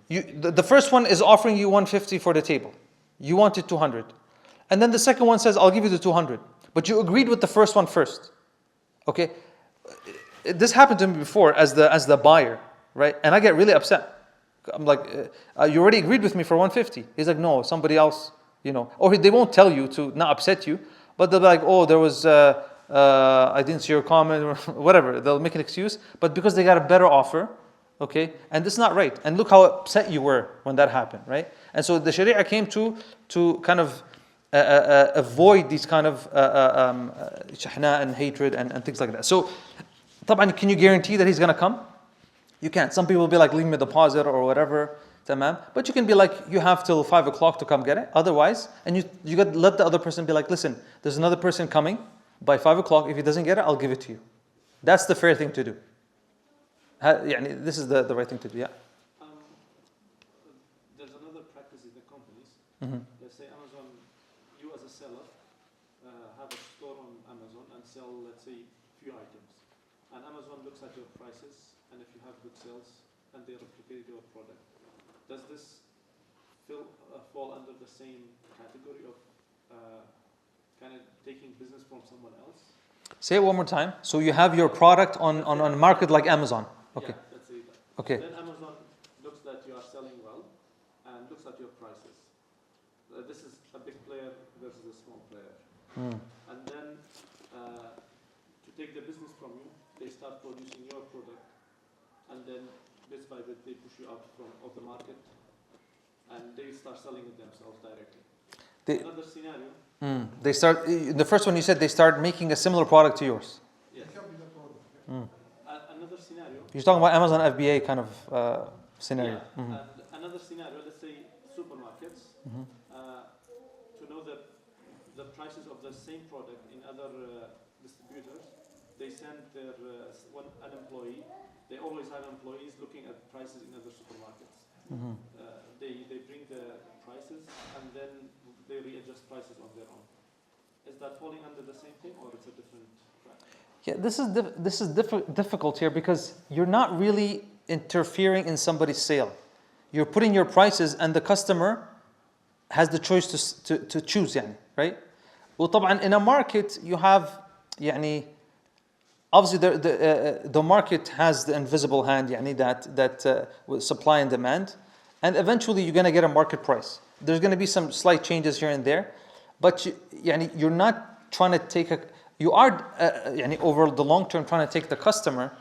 the first one is offering you 150 for the table. You wanted 200. And then the second one says, I'll give you the 200. But you agreed with the first one first. Okay? This happened to me before as the buyer, right? And I get really upset. I'm like, you already agreed with me for 150. He's like, no, somebody else, Or they won't tell you to not upset you, but they'll be like, oh, there was, I didn't see your comment, or whatever. They'll make an excuse. But because they got a better offer, okay, and this is not right. And look how upset you were when that happened, right? And so the Sharia came to kind of avoid these kind of shahna and hatred and things like that. So, طبعا, can you guarantee that he's going to come? You can't. Some people will be like, leave me a deposit or whatever. Tamam. But you can be like, you have till 5 o'clock to come get it. Otherwise, and you got to let the other person be like, listen, there's another person coming by 5 o'clock. If he doesn't get it, I'll give it to you. That's the fair thing to do. This is the right thing to do, yeah. There's another practice in the companies. Let's say Amazon, you as a seller have a store on Amazon and sell, let's say, few items. And Amazon looks at your prices, and if you have good sales, and they replicate your product. Does this fall under the same category of kind of taking business from someone else? Say it one more time. So you have your product on a market like Amazon. Okay. Yeah, let's say that. Okay. Then Amazon looks that you are selling well and looks at your prices. This is a big player versus a small player. And then to take the business from you, they start producing your product, and then bit by bit they push you out of the market, and they start selling it themselves directly. Another scenario. They start. The first one you said they start making a similar product to yours. Yes. Another scenario. You're talking about Amazon FBA kind of scenario. Yeah. And another scenario. Let's say supermarkets. To know that the prices of the same product in other distributors, they send their an employee. They always have employees looking at prices in other supermarkets. They bring the prices and then they readjust prices on their own. Is that falling under the same thing, or it's a different practice? Yeah, this is difficult here because you're not really interfering in somebody's sale. You're putting your prices, and the customer has the choice to choose, right? Well, طبعا in a market you have, obviously the market has the invisible hand, that with supply and demand, and eventually you're going to get a market price. There's going to be some slight changes here and there, but you're not trying to take you are over the long term trying to take the customer,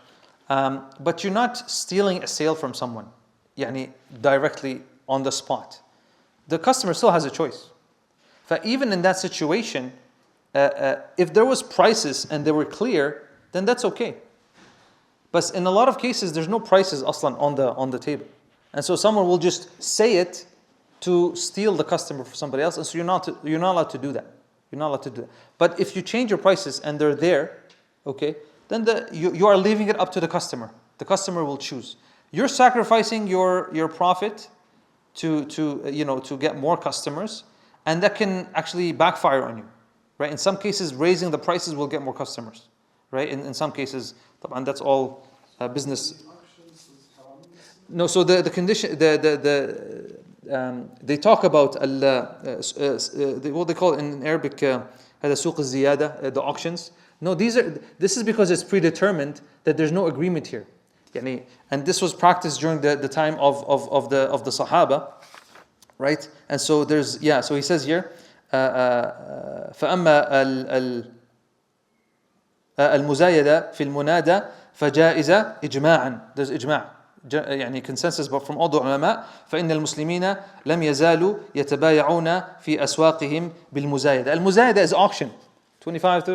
but you're not stealing a sale from someone, directly on the spot. The customer still has a choice. But even in that situation, if there was prices and they were clear, then that's okay. But in a lot of cases, there's no prices aslan on the table, and so someone will just say it to steal the customer for somebody else, and so you're not allowed to do that. You're not allowed to do that. But if you change your prices and they're there, okay, then you are leaving it up to the customer. The customer will choose. You're sacrificing your profit to get more customers, and that can actually backfire on you, right? In some cases, raising the prices will get more customers, right? In some cases, and that's all business. No, so the condition, they talk about what they call in Arabic هذا سوق الزيادة, the auctions. No, this is because it's predetermined that there's no agreement here. And this was practiced during the time of the Sahaba, right? And so so he says here, فأما المزايدة في المنادى فجائزة إجماعا. There's إجماع يعني consensus but from all the علماء فإن المسلمين لم يزالوا يتبايعون في أسواقهم بالمزايدة. المزايدة is auction. 25,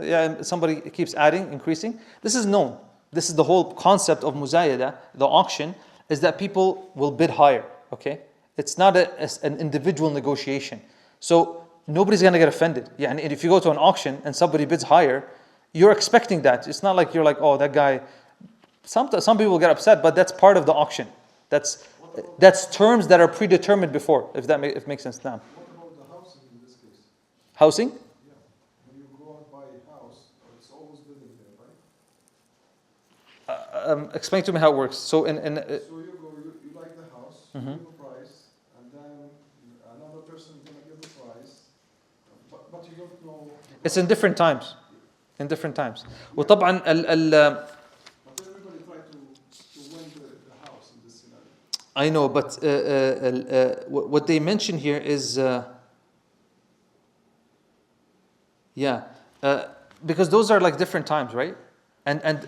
yeah, somebody keeps adding, increasing. This is known. This is the whole concept of muzayada, the auction, is that people will bid higher, okay? It's not an individual negotiation. So nobody's going to get offended. Yeah, and if you go to an auction and somebody bids higher, you're expecting that. It's not like you're like, oh, that guy. Some people get upset, but that's part of the auction. That's terms that are predetermined before, if it makes sense now. What about the housing in this case? Housing? Yeah. When you go and buy a house, it's always bidding there, right? Explain to me how it works. So So you go, you like the house, you give a price, and then another person is going to give the price, but you don't know. it's in different times. In different times. وطبعا But everybody try to win the house in this scenario. I know, but what they mention here is, because those are like different times, right? And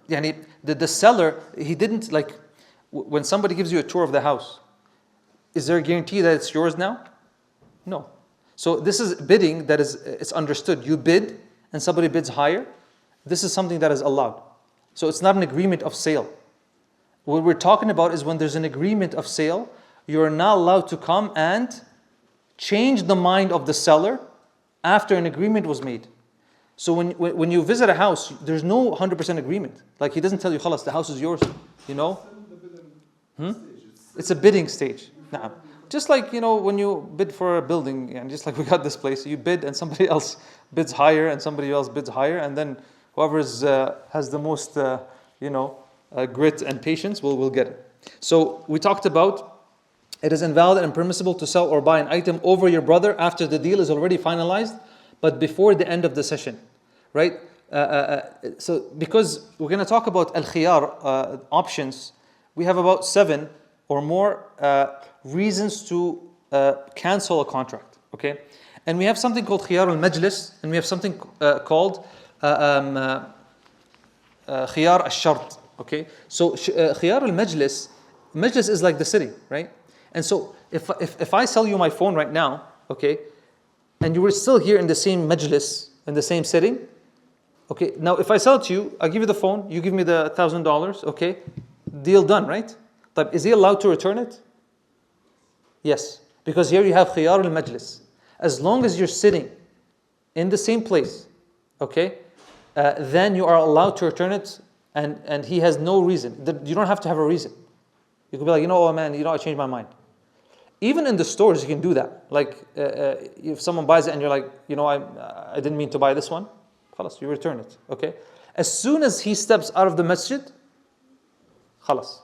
yani, the seller, he didn't like, when somebody gives you a tour of the house, is there a guarantee that it's yours now? No. So this is bidding that it's understood. You bid and somebody bids higher. This is something that is allowed. So it's not an agreement of sale. What we're talking about is when there's an agreement of sale, you're not allowed to come and change the mind of the seller after an agreement was made. So when you visit a house, there's no 100% agreement. Like he doesn't tell you, khalas, the house is yours, you know? It's a bidding stage. Nah. Just like, you know, when you bid for a building, and just like we got this place, you bid and somebody else bids higher and somebody else bids higher, and then whoever has the most, grit and patience will get it. So we talked about it is invalid and impermissible to sell or buy an item over your brother after the deal is already finalized, but before the end of the session, right? So because we're going to talk about al-khiyar options, we have about 7 or more reasons to cancel a contract, okay? And we have something called khiyar al-majlis, and we have something called khiyar al-shart, okay? So khiyar al-majlis, majlis is like the sitting, right? And so if I sell you my phone right now, okay, and you were still here in the same majlis, in the same sitting, okay, now if I sell it to you, I give you the phone, you give me the $1,000, okay, deal done, right? But is he allowed to return it? Yes, because here you have khiyar al-majlis. As long as you're sitting in the same place, okay, then you are allowed to return it, and he has no reason. You don't have to have a reason. You could be like, oh man, I changed my mind. Even in the stores, you can do that. Like if someone buys it and you're like, I didn't mean to buy this one, khalas, you return it, okay? As soon as he steps out of the masjid, khalas,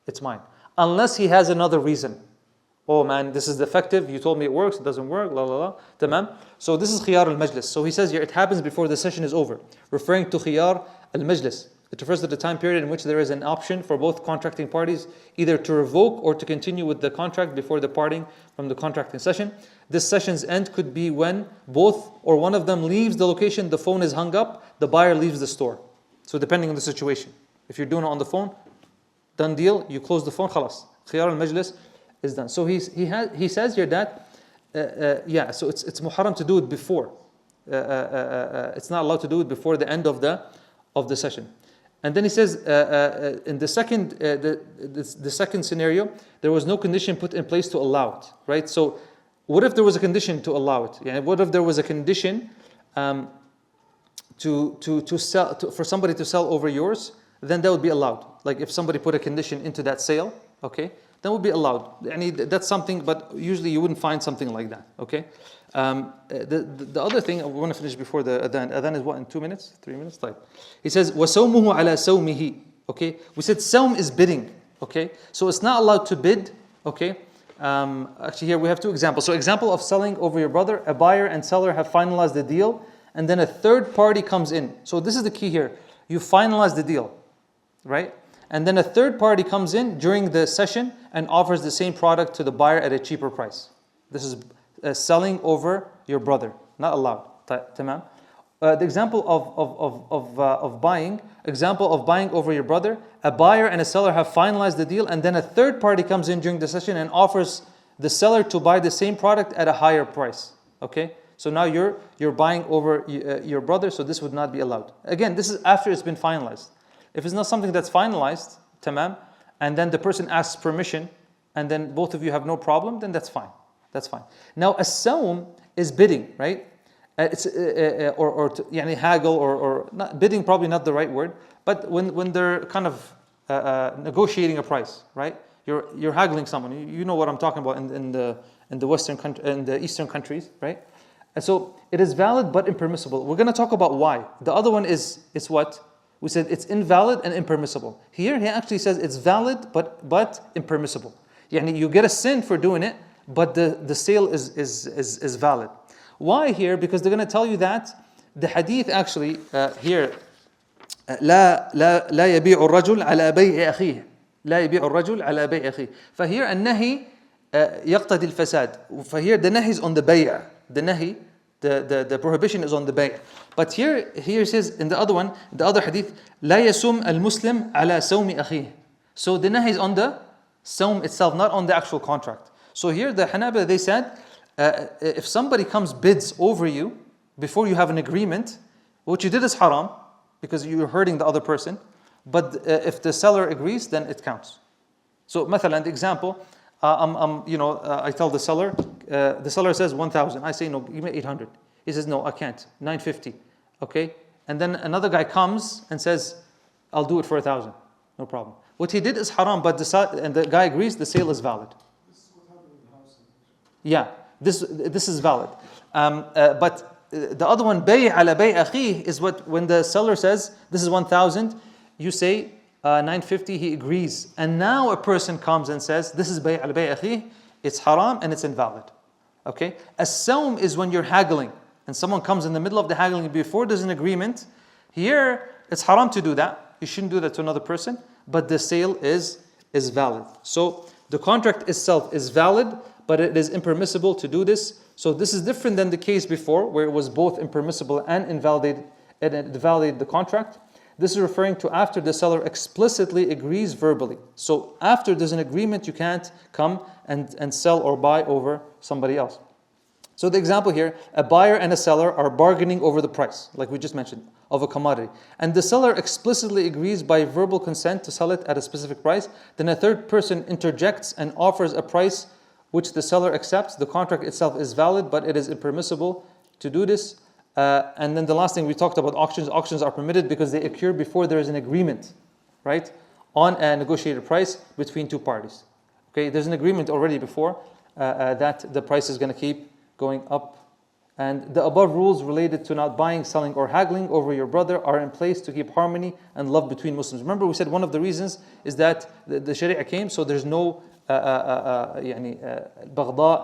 it's mine. Unless he has another reason. Oh man, this is defective, you told me it works, it doesn't work, la la la, tamam. So this is khiyar al-majlis. So he says here, it happens before the session is over, referring to khiyar al-majlis. It refers to the time period in which there is an option for both contracting parties either to revoke or to continue with the contract before departing from the contracting session. This session's end could be when both or one of them leaves the location, the phone is hung up, the buyer leaves the store. So depending on the situation. If you're doing it on the phone, done deal, you close the phone, khalas. Khiyar al-majlis is done. So he says here that, so it's muharram to do it before. It's not allowed to do it before the end of the session. And then he says, in the second scenario, there was no condition put in place to allow it, right? So, what if there was a condition to allow it? Yeah, what if there was a condition to sell for somebody to sell over yours? Then that would be allowed. Like if somebody put a condition into that sale, okay, that would be allowed. That's something, but usually you wouldn't find something like that, okay? The other thing, I want to finish before the adhan. Adhan is what, in 2 minutes? 3 minutes? Type. He says, وَسَوْمُهُ عَلَى سَوْمِهِ. Okay? We said sawm is bidding. Okay? So it's not allowed to bid. Okay? Actually here we have 2 examples. So example of selling over your brother, a buyer and seller have finalized the deal, and then a third party comes in. So this is the key here. You finalize the deal, right? And then a third party comes in during the session and offers the same product to the buyer at a cheaper price. This is selling over your brother. Not allowed. Tamam. The example of buying over your brother, a buyer and a seller have finalized the deal, and then a third party comes in during the session and offers the seller to buy the same product at a higher price. Okay, so now you're buying over your brother, so this would not be allowed. Again, this is after it's been finalized. If it's not something that's finalized, tamam, and then the person asks permission, and then both of you have no problem, then that's fine. That's fine. Now, a sawm is bidding, right? It's يعني haggle or not, bidding, probably not the right word, but when they're kind of negotiating a price, right? You're haggling someone. You know what I'm talking about in the Western country, in the Eastern countries, right? And so it is valid but impermissible. We're going to talk about why. The other one is what we said. It's invalid and impermissible. Here he actually says it's valid but impermissible. Yani you get a sin for doing it, but the sale is valid. Why here? Because they're going to tell you that the hadith actually here لا يبيع الرجل على بيع أخيه لا يبيع الرجل على بيع أخيه. فهير النهي يقتضي الفساد. فهير the nahi is on the بيع. The nahi, the prohibition is on the بيع. But here it says in the other one, the other hadith, لا يسوم المسلم على سوم أخيه. So the nahi is on the sawm itself, not on the actual contract. So here the Hanabila, they said, if somebody comes bids over you before you have an agreement, what you did is haram because you're hurting the other person. But if the seller agrees, then it counts. So, مثلا, the example, I tell the seller says 1,000. I say, no, give me 800. He says, no, I can't. 950. Okay? And then another guy comes and says, I'll do it for 1,000. No problem. What he did is haram, but the guy agrees, the sale is valid. This is what happened in the house. Yeah, this is valid. But the other one, bay' ala bay' akhi, is when the seller says, this is 1,000, you say 950, he agrees. And now a person comes and says, this is bay' ala bay' akhi, it's haram and it's invalid. Okay? A sawm is when you're haggling, and someone comes in the middle of the haggling before there's an agreement. Here, it's haram to do that. You shouldn't do that to another person, but the sale is valid. So the contract itself is valid, but it is impermissible to do this. So this is different than the case before, where it was both impermissible and invalidated the contract. This is referring to after the seller explicitly agrees verbally. So after there's an agreement, you can't come and sell or buy over somebody else. So the example here, a buyer and a seller are bargaining over the price, like we just mentioned, of a commodity. And the seller explicitly agrees by verbal consent to sell it at a specific price. Then a third person interjects and offers a price which the seller accepts. The contract itself is valid, but it is impermissible to do this. And then the last thing we talked about, auctions. Auctions are permitted because they occur before there is an agreement, right, on a negotiated price between two parties. Okay, there's an agreement already before that the price is going to keep going up. And the above rules related to not buying, selling, or haggling over your brother are in place to keep harmony and love between Muslims. Remember, we said one of the reasons is that the Sharia came, so there's no baghdha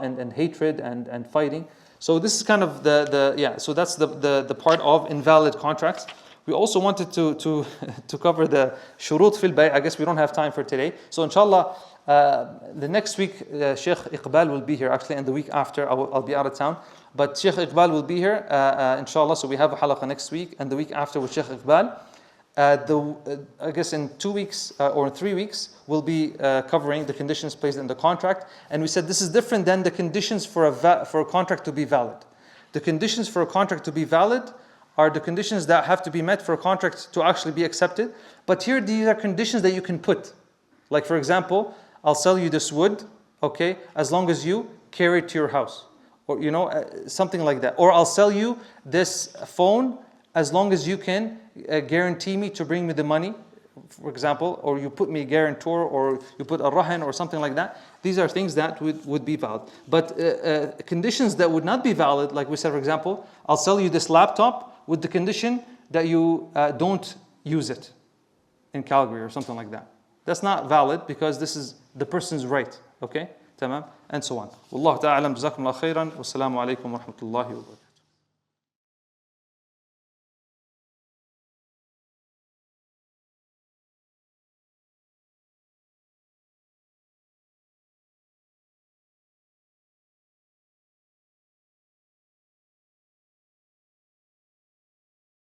and hatred and fighting. So this is kind of so that's the part of invalid contracts. We also wanted to cover the shurut fil bay'. I guess we don't have time for today. So inshallah, the next week Sheikh Iqbal will be here. Actually, and the week after I'll be out of town. But Sheikh Iqbal will be here, inshallah. So we have a halqa next week, and the week after with Sheikh Iqbal. I guess in 2 weeks or 3 weeks, we'll be covering the conditions placed in the contract. And we said this is different than the conditions for a contract to be valid. The conditions for a contract to be valid are the conditions that have to be met for a contract to actually be accepted. But here, these are conditions that you can put. Like, for example, I'll sell you this wood, okay, as long as you carry it to your house. Or, something like that. Or I'll sell you this phone as long as you can guarantee me to bring me the money, for example, or you put me a guarantor, or you put a rahan or something like that. These are things that would be valid. But conditions that would not be valid, like we said, for example, I'll sell you this laptop with the condition that you don't use it in Calgary or something like that. That's not valid because this is the person's right. Okay? Tamam? And so on. Wallahu ta'ala, jazakumullah khairan, wassalamu alaikum wa rahmatullahi wa barakatuh.